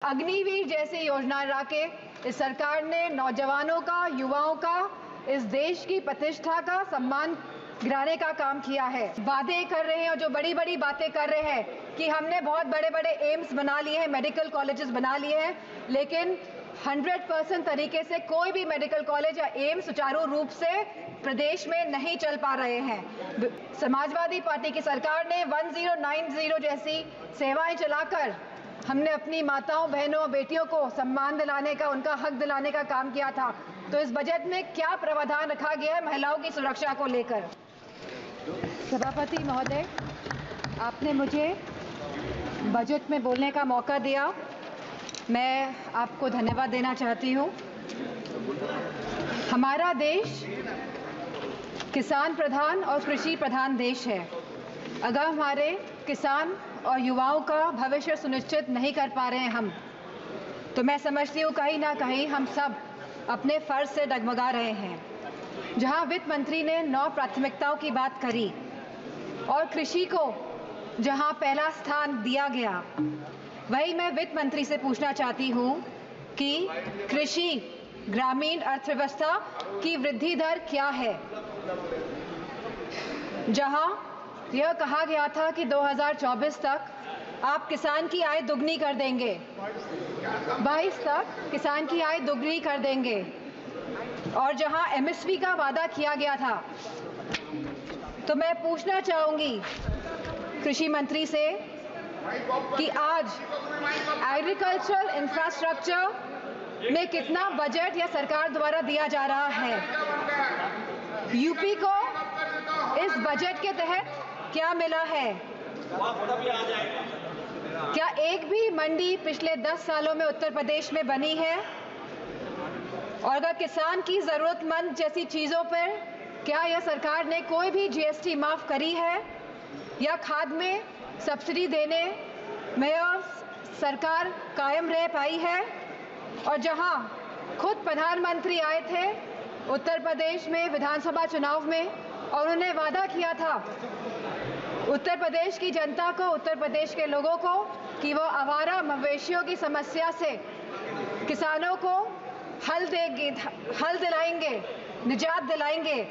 अग्निवीर जैसी योजना ला के इस सरकार ने नौजवानों का, युवाओं का, इस देश की प्रतिष्ठा का सम्मान गिराने का काम किया है। वादे कर रहे हैं और जो बड़ी बड़ी बातें कर रहे हैं कि हमने बहुत बड़े बड़े एम्स बना लिए हैं, मेडिकल कॉलेजेस बना लिए हैं, लेकिन 100% तरीके से कोई भी मेडिकल कॉलेज या एम्स सुचारू रूप से प्रदेश में नहीं चल पा रहे हैं। समाजवादी पार्टी की सरकार ने 1090 जैसी सेवाएं चलाकर हमने अपनी माताओं, बहनों, बेटियों को सम्मान दिलाने का, उनका हक दिलाने का काम किया था। तो इस बजट में क्या प्रावधान रखा गया है महिलाओं की सुरक्षा को लेकर? सभापति महोदय, आपने मुझे बजट में बोलने का मौका दिया, मैं आपको धन्यवाद देना चाहती हूँ। हमारा देश किसान प्रधान और कृषि प्रधान देश है। अगर हमारे किसान और युवाओं का भविष्य सुनिश्चित नहीं कर पा रहे हैं हम, तो मैं समझती हूँ कहीं ना कहीं हम सब अपने फर्ज से डगमगा रहे हैं। जहाँ वित्त मंत्री ने 9 प्राथमिकताओं की बात करी और कृषि को जहाँ पहला स्थान दिया गया, वही मैं वित्त मंत्री से पूछना चाहती हूँ कि कृषि ग्रामीण अर्थव्यवस्था की वृद्धि दर क्या है? जहाँ यह कहा गया था कि 2024 तक आप किसान की आय दुगनी कर देंगे, 22 तक किसान की आय दुगनी कर देंगे, और जहां एमएसपी का वादा किया गया था, तो मैं पूछना चाहूंगी कृषि मंत्री से कि आज एग्रीकल्चरल इंफ्रास्ट्रक्चर में कितना बजट या सरकार द्वारा दिया जा रहा है? यूपी को इस बजट के तहत क्या मिला है? क्या एक भी मंडी पिछले 10 सालों में उत्तर प्रदेश में बनी है? और अगर किसान की जरूरतमंद जैसी चीजों पर क्या यह सरकार ने कोई भी जीएसटी माफ करी है या खाद में सब्सिडी देने में यह सरकार कायम रह पाई है? और जहां खुद प्रधानमंत्री आए थे उत्तर प्रदेश में विधानसभा चुनाव में और उन्होंने वादा किया था उत्तर प्रदेश की जनता को, उत्तर प्रदेश के लोगों को, कि वो आवारा मवेशियों की समस्या से किसानों को हल दिलाएंगे, निजात दिलाएंगे,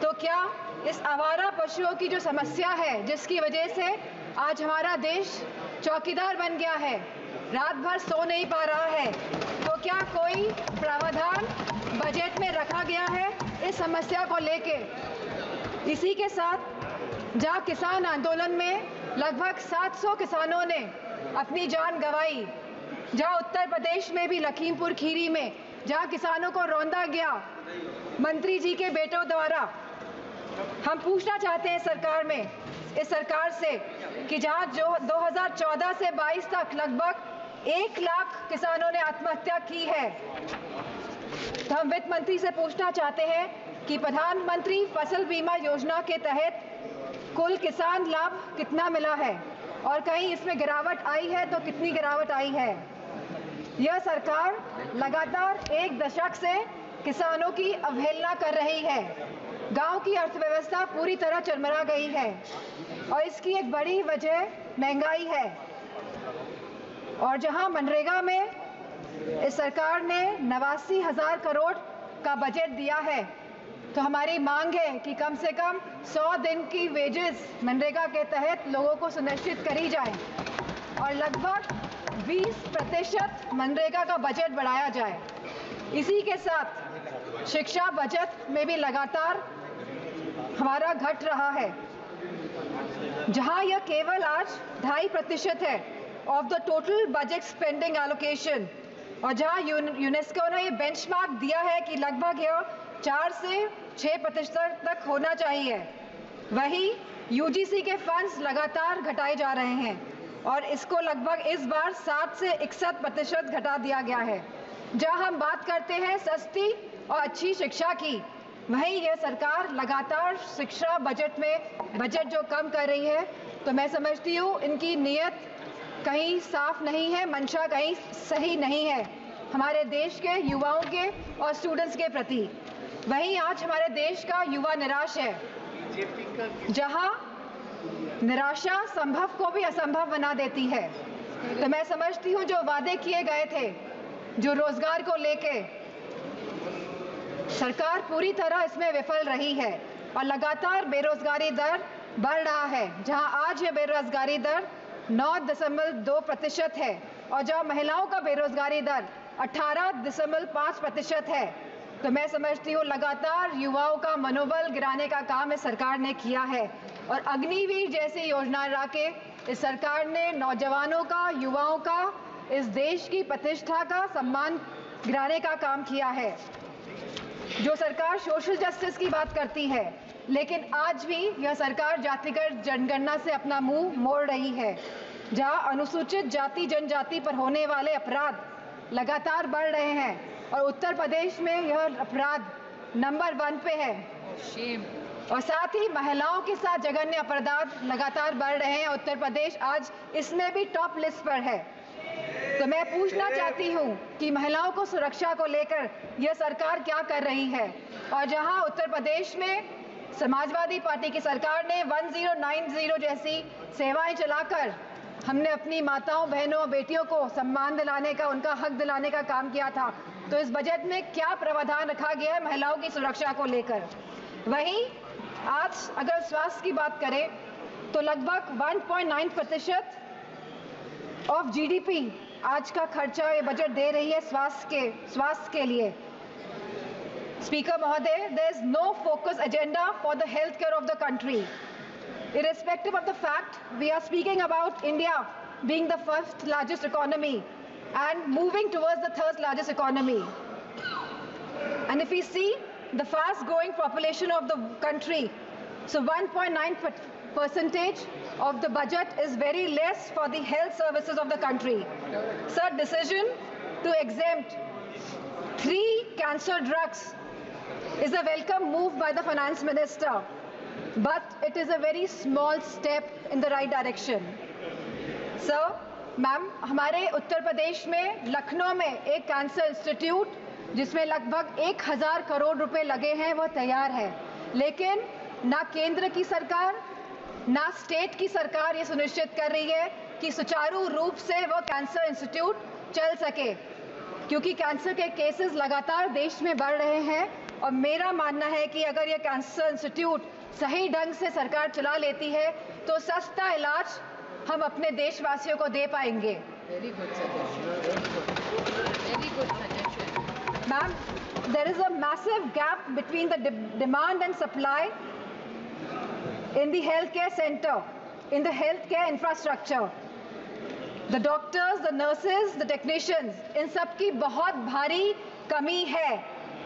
तो क्या इस आवारा पशुओं की जो समस्या है, जिसकी वजह से आज हमारा देश चौकीदार बन गया है, रात भर सो नहीं पा रहा है, तो क्या कोई प्रावधान बजट में रखा गया है इस समस्या को लेके? इसी के साथ जहाँ किसान आंदोलन में लगभग 700 किसानों ने अपनी जान गंवाई, जहाँ उत्तर प्रदेश में भी लखीमपुर खीरी में जहाँ किसानों को रौंदा गया मंत्री जी के बेटों द्वारा, हम पूछना चाहते हैं इस सरकार से कि जहाँ जो 2014 से 22 तक लगभग 1 लाख किसानों ने आत्महत्या की है, तो हम वित्त मंत्री से पूछना चाहते हैं कि प्रधानमंत्री फसल बीमा योजना के तहत कुल किसान लाभ कितना मिला है और कहीं इसमें गिरावट आई है तो कितनी गिरावट आई है? यह सरकार लगातार 1 दशक से किसानों की अवहेलना कर रही है। गांव की अर्थव्यवस्था पूरी तरह चरमरा गई है और इसकी एक बड़ी वजह महंगाई है। और जहां मनरेगा में इस सरकार ने 89,000 करोड़ का बजट दिया है, तो हमारी मांग है कि कम से कम 100 दिन की वेजेस मनरेगा के तहत लोगों को सुनिश्चित करी जाए और लगभग 20% मनरेगा का बजट बढ़ाया जाए। इसी के साथ शिक्षा बजट में भी लगातार हमारा घट रहा है, जहां यह केवल आज 2.5% है of the total budget spending allocation, और जहां यूनेस्को ने ये बेंचमार्क दिया है कि लगभग यह 4 से 6% तक होना चाहिए, वही यूजीसी के फंड्स लगातार घटाए जा रहे हैं और इसको लगभग इस बार 7 से 61% घटा दिया गया है। जहां हम बात करते हैं सस्ती और अच्छी शिक्षा की, वहीं यह सरकार लगातार शिक्षा बजट में बजट जो कम कर रही है, तो मैं समझती हूँ इनकी नीयत कहीं साफ नहीं है, मंशा कहीं सही नहीं है हमारे देश के युवाओं के और स्टूडेंट्स के प्रति। वहीं आज हमारे देश का युवा निराश है, जहां निराशा संभव को भी असंभव बना देती है। तो मैं समझती हूँ जो वादे किए गए थे, जो रोजगार को लेके, सरकार पूरी तरह इसमें विफल रही है और लगातार बेरोजगारी दर बढ़ रहा है। जहां आज ये बेरोजगारी दर 9.2% है और जहां महिलाओं का बेरोजगारी दर 18.5% है। तो मैं समझती हूँ लगातार युवाओं का मनोबल गिराने का काम इस सरकार ने किया है और अग्निवीर जैसी योजना ला के इस सरकार ने नौजवानों का, युवाओं का, इस देश की प्रतिष्ठा का, सम्मान गिराने का काम किया है। जो सरकार सोशल जस्टिस की बात करती है, लेकिन आज भी यह सरकार जातिगत जनगणना से अपना मुंह मोड़ रही है। जहां अनुसूचित जाति जनजाति पर होने वाले अपराध लगातार बढ़ रहे हैं और उत्तर प्रदेश में यह अपराध नंबर 1 पे है। और साथ ही महिलाओं के साथ जघन्य अपराध लगातार बढ़ रहे हैं। उत्तर प्रदेश आज इसमें भी टॉप लिस्ट पर है। तो मैं पूछना चाहती हूं कि महिलाओं को सुरक्षा को लेकर यह सरकार क्या कर रही है। और जहां उत्तर प्रदेश में समाजवादी पार्टी की सरकार ने 1090 जैसी सेवाएं चलाकर हमने अपनी माताओं, बहनों, बेटियों को सम्मान दिलाने का, उनका हक दिलाने का काम किया था, तो इस बजट में क्या प्रावधान रखा गया है महिलाओं की सुरक्षा को लेकर। वहीं आज अगर स्वास्थ्य की बात करें तो लगभग 1.9% ऑफ जीडीपी आज का खर्चा ये बजट दे रही है स्वास्थ्य के लिए। स्पीकर महोदय, there is no focus agenda for the healthcare of the country. Irrespective of the fact we are speaking about India being the first largest economy and moving towards the third largest economy. And if we see the fast growing population of the country, so 1.9% of the budget is very less for the health services of the country. Sir, decision to exempt 3 cancer drugs is a welcome move by the finance minister, but it is a very small step in the right direction. Sir, ma'am, हमारे उत्तर प्रदेश में लखनऊ में एक cancer institute जिसमें लगभग 1000 करोड़ रुपए लगे हैं वो तैयार है, लेकिन ना केंद्र की सरकार ना स्टेट की सरकार ये सुनिश्चित कर रही है कि सुचारू रूप से वो कैंसर इंस्टीट्यूट चल सके, क्योंकि कैंसर के केसेस लगातार देश में बढ़ रहे हैं। और मेरा मानना है कि अगर ये कैंसर इंस्टीट्यूट सही ढंग से सरकार चला लेती है तो सस्ता इलाज हम अपने देशवासियों को दे पाएंगे। Very good suggestion. Very good suggestion. Ma'am, there is a massive gap between the demand and supply in the healthcare center, in the healthcare infrastructure. The doctors, the nurses, the technicians, इन सब की बहुत भारी कमी है।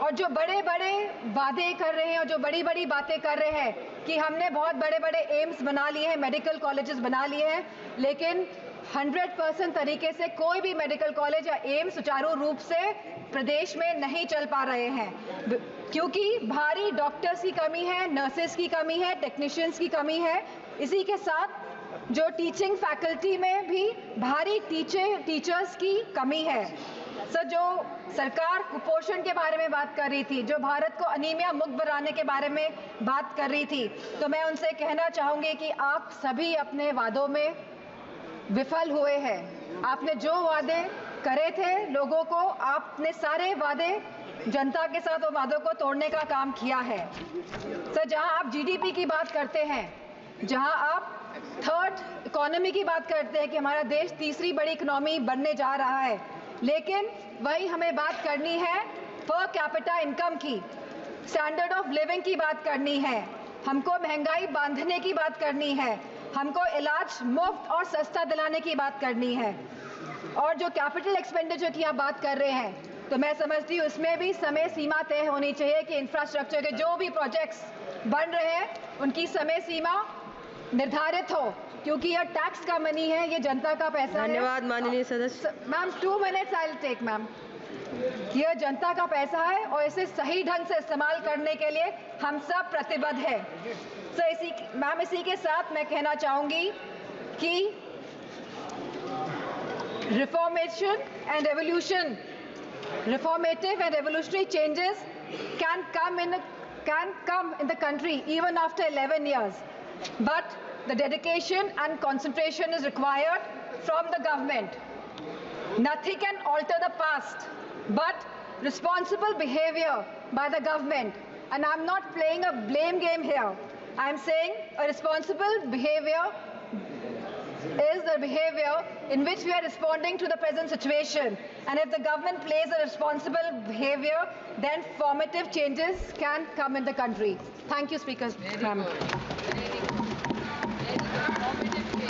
और जो बड़े बड़े वादे कर रहे हैं और जो बड़ी बड़ी बातें कर रहे हैं कि हमने बहुत बड़े बड़े एम्स बना लिए हैं, मेडिकल कॉलेजेस बना लिए हैं, लेकिन 100% तरीके से कोई भी मेडिकल कॉलेज या एम्स सुचारू रूप से प्रदेश में नहीं चल पा रहे हैं, क्योंकि भारी डॉक्टर्स की कमी है, नर्सेस की कमी है, टेक्नीशियंस की कमी है। इसी के साथ जो टीचिंग फैकल्टी में भी भारी टीचर्स की कमी है। सर, जो सरकार कुपोषण के बारे में बात कर रही थी, जो भारत को अनीमिया मुक्त बनाने के बारे में बात कर रही थी, तो मैं उनसे कहना चाहूँगी कि आप सभी अपने वादों में विफल हुए हैं। आपने जो वादे करे थे लोगों को, आपने सारे वादे जनता के साथ वो वादों को तोड़ने का काम किया है। सर, जहां आप जीडीपी की बात करते हैं, जहां आप थर्ड इकोनॉमी की बात करते हैं कि हमारा देश तीसरी बड़ी इकोनॉमी बनने जा रहा है, लेकिन वही हमें बात करनी है पर कैपिटा इनकम की, स्टैंडर्ड ऑफ लिविंग की बात करनी है, हमको महंगाई बांधने की बात करनी है, हमको इलाज मुफ्त और सस्ता दिलाने की बात करनी है। और जो कैपिटल एक्सपेंडिचर की आप बात कर रहे हैं, तो मैं समझती हूँ इसमें भी समय सीमा तय होनी चाहिए कि इंफ्रास्ट्रक्चर के जो भी प्रोजेक्ट्स बन रहे हैं उनकी समय सीमा निर्धारित हो, क्योंकि यह टैक्स का मनी है, ये जनता का पैसा है। धन्यवाद माननीय सदस्य। Ma'am, 2 minutes I will take ma'am. यह जनता का पैसा है और इसे सही ढंग से इस्तेमाल करने के लिए हम सब प्रतिबद्ध है। सो इसी के साथ मैं कहना चाहूंगी कि reformative and revolutionary changes can come in the country even after 11 years, but the dedication and concentration is required from the government. Nothing can alter the past, but responsible behavior by the government. And I'm not playing a blame game here. I'm saying a responsible behavior is the behavior in which we are responding to the present situation. And if the government plays a responsible behavior, then formative changes can come in the country. Thank you, Speaker. Very good. Very good. Very good. Formative change.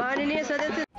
माननीय सदस्य